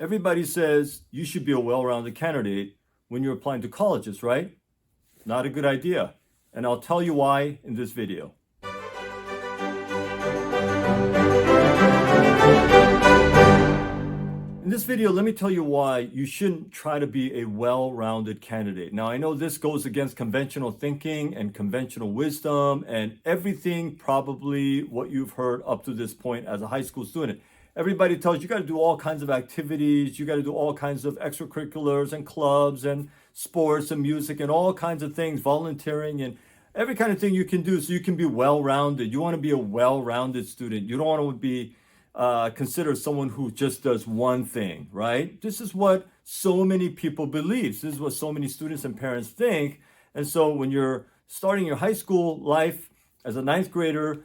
Everybody says you should be a well-rounded candidate when you're applying to colleges, right? Not a good idea. And I'll tell you why in this video. In this video, let me tell you why you shouldn't try to be a well-rounded candidate. Now, I know this goes against conventional thinking and conventional wisdom and everything probably what you've heard up to this point as a high school student. Everybody tells you got to do all kinds of activities, you got to do all kinds of extracurriculars and clubs and sports and music and all kinds of things, volunteering and every kind of thing you can do so you can be well-rounded. You want to be a well-rounded student. You don't want to be considered someone who just does one thing, right? This is what so many people believe. This is what so many students and parents think. And so when you're starting your high school life as a ninth grader,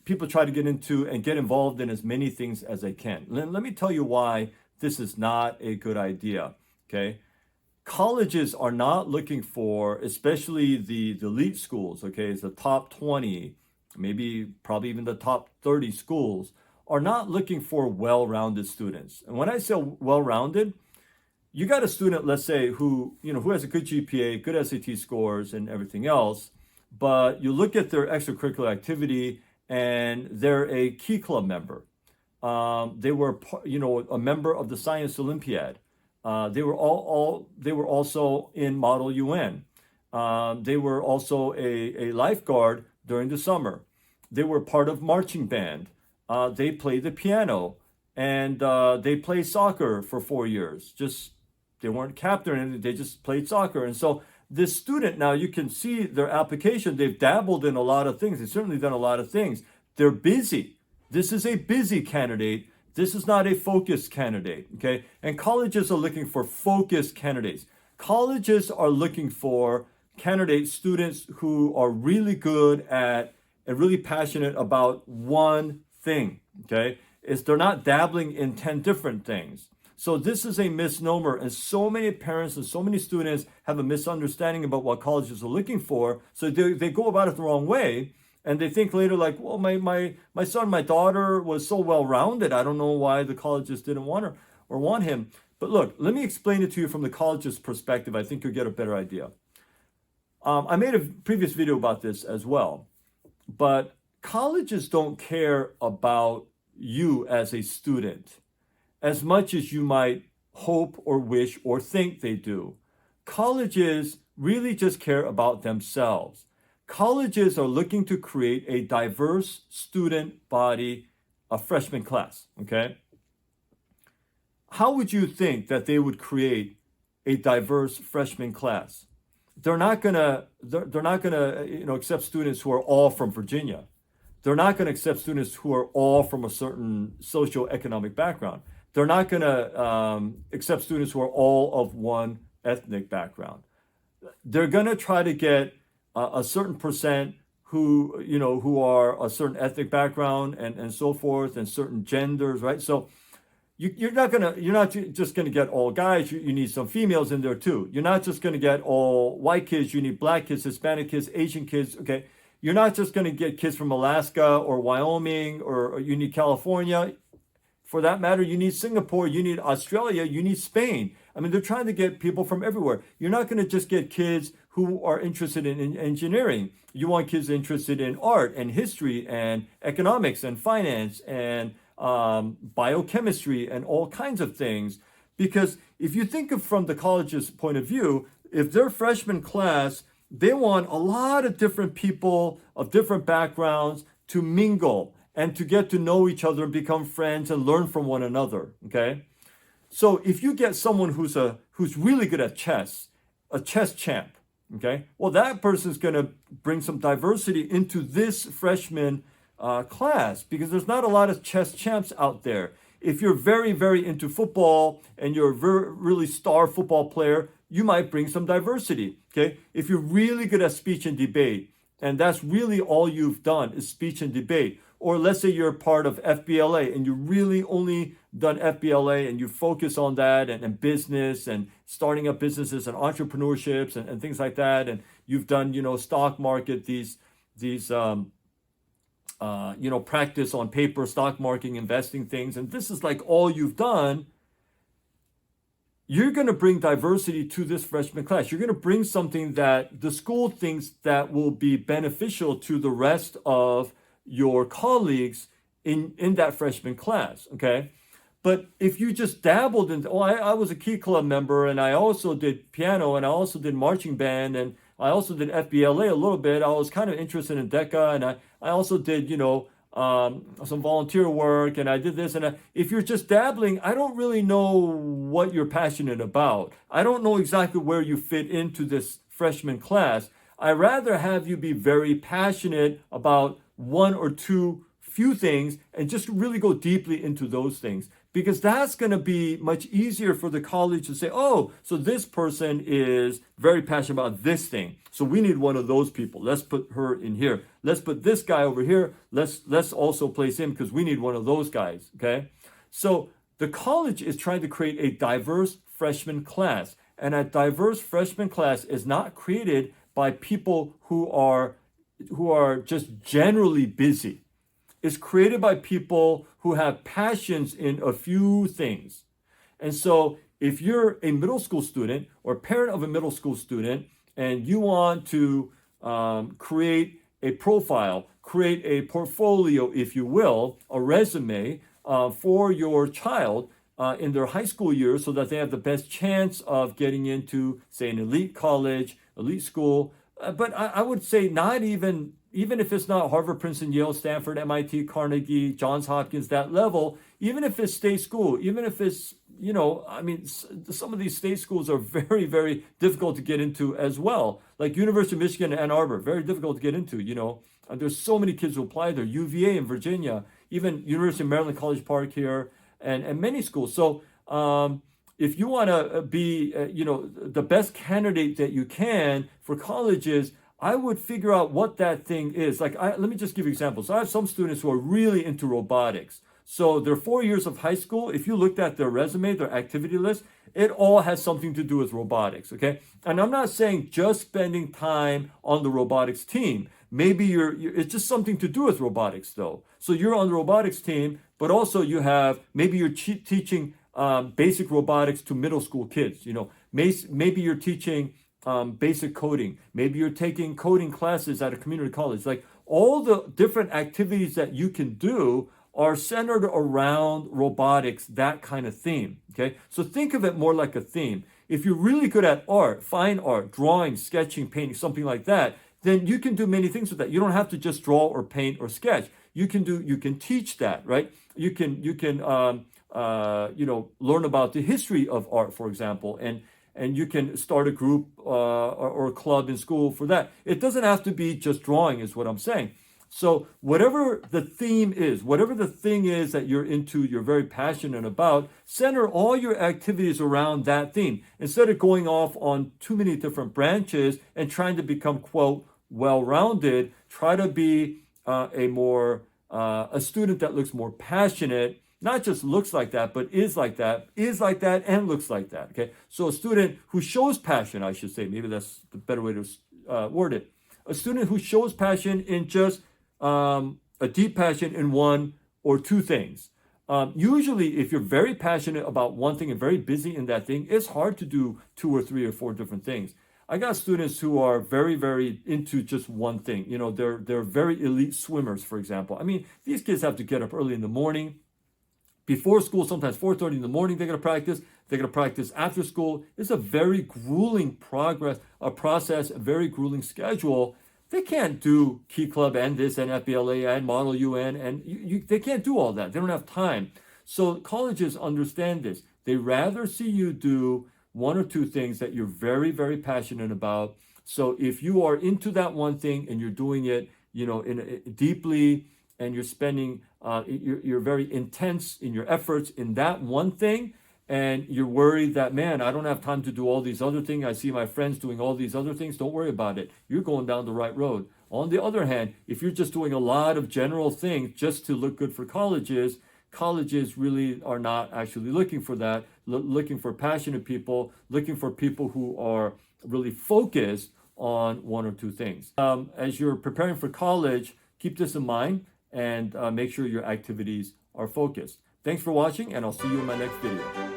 people try to get into and get involved in as many things as they can. Let me tell you why this is not a good idea, okay? Colleges are not looking for, especially the elite schools, okay, it's the top 20, maybe probably even the top 30 schools, are not looking for well-rounded students. And when I say well-rounded, you got a student, let's say, who has a good GPA, good SAT scores and everything else, but you look at their extracurricular activity and they're a Key Club member. They were, a member of the Science Olympiad. They were also in Model UN. They were also a lifeguard during the summer. They were part of marching band. They played the piano and they played soccer for 4 years. They weren't captain and they just played soccer. And so this student, now you can see their application, they've dabbled in a lot of things. They've certainly done a lot of things. They're busy. This is a busy candidate. This is not a focused candidate, okay? And colleges are looking for focused candidates. Colleges are looking for students who are really good at and really passionate about one thing, okay? They're not dabbling in 10 different things. So this is a misnomer, and so many parents and so many students have a misunderstanding about what colleges are looking for. So they go about it the wrong way, and they think later like, well, my son, my daughter was so well-rounded. I don't know why the colleges didn't want her or want him. But look, let me explain it to you from the college's perspective. I think you'll get a better idea. I made a previous video about this as well, but colleges don't care about you as a student as much as you might hope or wish or think they do. Colleges really just care about themselves. Colleges are looking to create a diverse student body, a freshman class, okay? How would you think that they would create a diverse freshman class? They're not gonna accept students who are all from Virginia. They're not going to accept students who are all from a certain socioeconomic background. They're not going to accept students who are all of one ethnic background. They're going to try to get a certain percent who are a certain ethnic background and so forth, and certain genders, right? So you're not just going to get all guys. You need some females in there too. You're not just going to get all white kids. You need black kids, Hispanic kids, Asian kids. Okay. You're not just going to get kids from Alaska or Wyoming, or you need California. For that matter, you need Singapore, you need Australia, you need Spain. I mean, they're trying to get people from everywhere. You're not going to just get kids who are interested in engineering. You want kids interested in art and history and economics and finance and biochemistry and all kinds of things. Because if you think of from the college's point of view, if their freshman class, they want a lot of different people of different backgrounds to mingle and to get to know each other and become friends and learn from one another, okay? So if you get someone who's really good at chess, a chess champ, okay? Well, that person's gonna bring some diversity into this freshman class, because there's not a lot of chess champs out there. If you're very, very into football and you're a really star football player, you might bring some diversity, okay? If you're really good at speech and debate, and that's really all you've done is speech and debate, or let's say you're part of FBLA and you really only done FBLA and you focus on that and business and starting up businesses and entrepreneurships and things like that, and you've done, stock market, these practice on paper, stock marketing, investing things, and this is like all you've done, you're going to bring diversity to this freshman class. You're going to bring something that the school thinks that will be beneficial to the rest of your colleagues in that freshman class, okay? But if you just dabbled in, oh, I was a Key Club member, and I also did piano, and I also did marching band, and I also did FBLA a little bit. I was kind of interested in DECA, and I also did, some volunteer work, and I did this. And if you're just dabbling, I don't really know what you're passionate about. I don't know exactly where you fit into this freshman class. I rather have you be very passionate about one or two few things and just really go deeply into those things, because that's going to be much easier for the college to say, oh, so this person is very passionate about this thing, so we need one of those people. Let's put her in here. Let's put this guy over here. Let's also place him because we need one of those guys. Okay, so the college is trying to create a diverse freshman class, and a diverse freshman class is not created by people who are just generally busy. Is created by people who have passions in a few things. And so if you're a middle school student or parent of a middle school student, and you want to create a profile, create a portfolio, if you will, a resume for your child in their high school years, so that they have the best chance of getting into, say, an elite college, elite school. But I would say not even if it's not Harvard, Princeton, Yale, Stanford, MIT, Carnegie, Johns Hopkins, that level, even if it's state school, even if it's, some of these state schools are very, very difficult to get into as well. Like University of Michigan and Ann Arbor, very difficult to get into, There's so many kids who apply there. UVA in Virginia, even University of Maryland, College Park here, and many schools. So if you want to be, the best candidate that you can for colleges, I would figure out what that thing is. Let me just give you examples. I have some students who are really into robotics. So their 4 years of high school, if you looked at their resume, their activity list, it all has something to do with robotics, okay? And I'm not saying just spending time on the robotics team. Maybe it's just something to do with robotics, though. So you're on the robotics team, but also maybe you're teaching basic robotics to middle school kids. Maybe you're teaching basic coding. Maybe you're taking coding classes at a community college. Like, all the different activities that you can do are centered around robotics, that kind of theme. Okay, so think of it more like a theme. If you're really good at art, fine art, drawing, sketching, painting, something like that, then you can do many things with that. You don't have to just draw or paint or sketch. You can teach that, right? You can learn about the history of art, for example, and you can start a group or a club in school for that. It doesn't have to be just drawing, is what I'm saying. So whatever the theme is, whatever the thing is that you're into, you're very passionate about, center all your activities around that theme. Instead of going off on too many different branches and trying to become, quote, well-rounded, try to be a student that looks more passionate. Not just looks like that, but is like that, and looks like that, okay? So a student who shows passion, I should say, maybe that's the better way to word it. A student who shows passion in just a deep passion in one or two things. Usually, if you're very passionate about one thing and very busy in that thing, it's hard to do 2 or 3 or 4 different things. I got students who are very, very into just one thing. They're very elite swimmers, for example. I mean, these kids have to get up early in the morning. Before school, sometimes 4:30 in the morning, they're going to practice. They're going to practice after school. It's a very grueling process, a very grueling schedule. They can't do Key Club and this and FBLA and Model UN, and they can't do all that. They don't have time. So colleges understand this. They rather see you do 1 or 2 things that you're very, very passionate about. So if you are into that one thing and you're doing it, deeply, and you're spending, you're very intense in your efforts in that one thing, and you're worried that, man, I don't have time to do all these other things. I see my friends doing all these other things. Don't worry about it. You're going down the right road. On the other hand, if you're just doing a lot of general things just to look good for colleges really are not actually looking for that, looking for passionate people, looking for people who are really focused on 1 or 2 things. As you're preparing for college, keep this in mind, and make sure your activities are focused. Thanks for watching, and I'll see you in my next video.